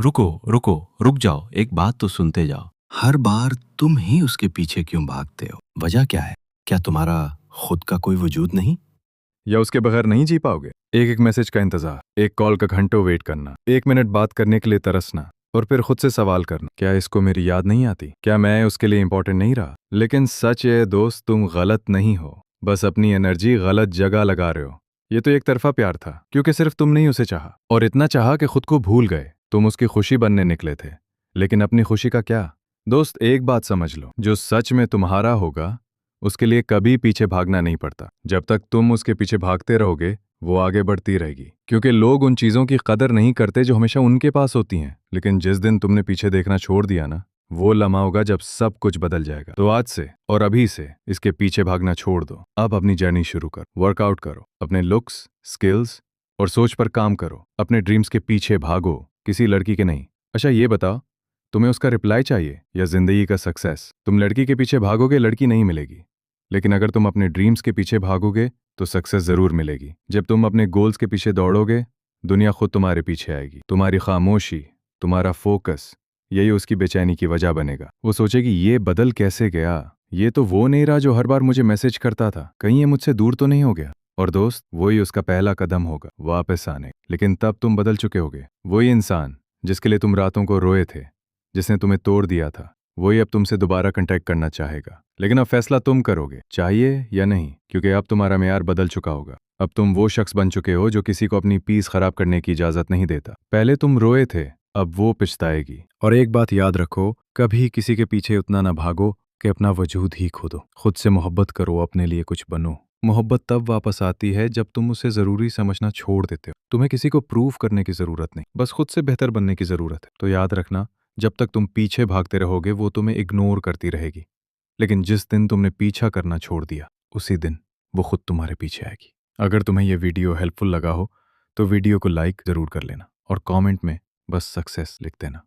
रुको, रुको, रुक जाओ, एक बात तो सुनते जाओ। हर बार तुम ही उसके पीछे क्यों भागते हो? वजह क्या है? क्या तुम्हारा खुद का कोई वजूद नहीं? या उसके बगैर नहीं जी पाओगे? एक एक मैसेज का इंतजार, एक कॉल का घंटों वेट करना, 1 मिनट बात करने के लिए तरसना और फिर खुद से सवाल करना, क्या इसको मेरी याद नहीं आती? क्या मैं उसके लिए इंपॉर्टेंट नहीं रहा? लेकिन सच है दोस्त, तुम गलत नहीं हो, बस अपनी एनर्जी गलत जगह लगा रहे हो। ये तो एक तरफा प्यार था, क्योंकि सिर्फ तुमने ही उसे चाहा, और इतना चाहा कि खुद को भूल गए। तुम उसकी खुशी बनने निकले थे, लेकिन अपनी खुशी का क्या? दोस्त, एक बात समझ लो, जो सच में तुम्हारा होगा उसके लिए कभी पीछे भागना नहीं पड़ता। जब तक तुम उसके पीछे भागते रहोगे, वो आगे बढ़ती रहेगी, क्योंकि लोग उन चीज़ों की कदर नहीं करते जो हमेशा उनके पास होती हैं। लेकिन जिस दिन तुमने पीछे देखना छोड़ दिया ना, वो लम्हा होगा जब सब कुछ बदल जाएगा। तो आज से और अभी से इसके पीछे भागना छोड़ दो। अब अपनी जर्नी शुरू करो, वर्कआउट करो, अपने लुक्स, स्किल्स और सोच पर काम करो, अपने ड्रीम्स के पीछे भागो, किसी लड़की के नहीं। अच्छा ये बताओ, तुम्हें उसका रिप्लाई चाहिए या जिंदगी का सक्सेस? तुम लड़की के पीछे भागोगे, लड़की नहीं मिलेगी। लेकिन अगर तुम अपने ड्रीम्स के पीछे भागोगे तो सक्सेस जरूर मिलेगी। जब तुम अपने गोल्स के पीछे दौड़ोगे, दुनिया खुद तुम्हारे पीछे आएगी। तुम्हारी खामोशी, तुम्हारा फोकस, यही उसकी बेचैनी की वजह बनेगा। वो सोचेगी ये बदल कैसे गया, ये तो वो नहीं रहा जो हर बार मुझे मैसेज करता था, कहीं ये मुझसे दूर तो नहीं हो गया। और दोस्त, वही उसका पहला कदम होगा वापस आने। लेकिन तब तुम बदल चुके होगे। वही इंसान जिसके लिए तुम रातों को रोए थे, जिसने तुम्हें तोड़ दिया था, वही अब तुमसे दोबारा कांटेक्ट करना चाहेगा। लेकिन अब फैसला तुम करोगे, चाहिए या नहीं, क्योंकि अब तुम्हारा मेयार बदल चुका होगा। अब तुम वो शख्स बन चुके हो जो किसी को अपनी पीस खराब करने की इजाजत नहीं देता। पहले तुम रोए थे, अब वो पछताएगी। और एक बात याद रखो, कभी किसी के पीछे उतना ना भागो कि अपना वजूद ही खो दो। खुद से मोहब्बत करो, अपने लिए कुछ बनो। मोहब्बत तब वापस आती है जब तुम उसे जरूरी समझना छोड़ देते हो। तुम्हें किसी को प्रूव करने की जरूरत नहीं, बस खुद से बेहतर बनने की जरूरत है। तो याद रखना, जब तक तुम पीछे भागते रहोगे वो तुम्हें इग्नोर करती रहेगी। लेकिन जिस दिन तुमने पीछा करना छोड़ दिया, उसी दिन वो खुद तुम्हारे पीछे आएगी। अगर तुम्हें यह वीडियो हेल्पफुल लगा हो तो वीडियो को लाइक जरूर कर लेना और कमेंट में बस सक्सेस लिख देना।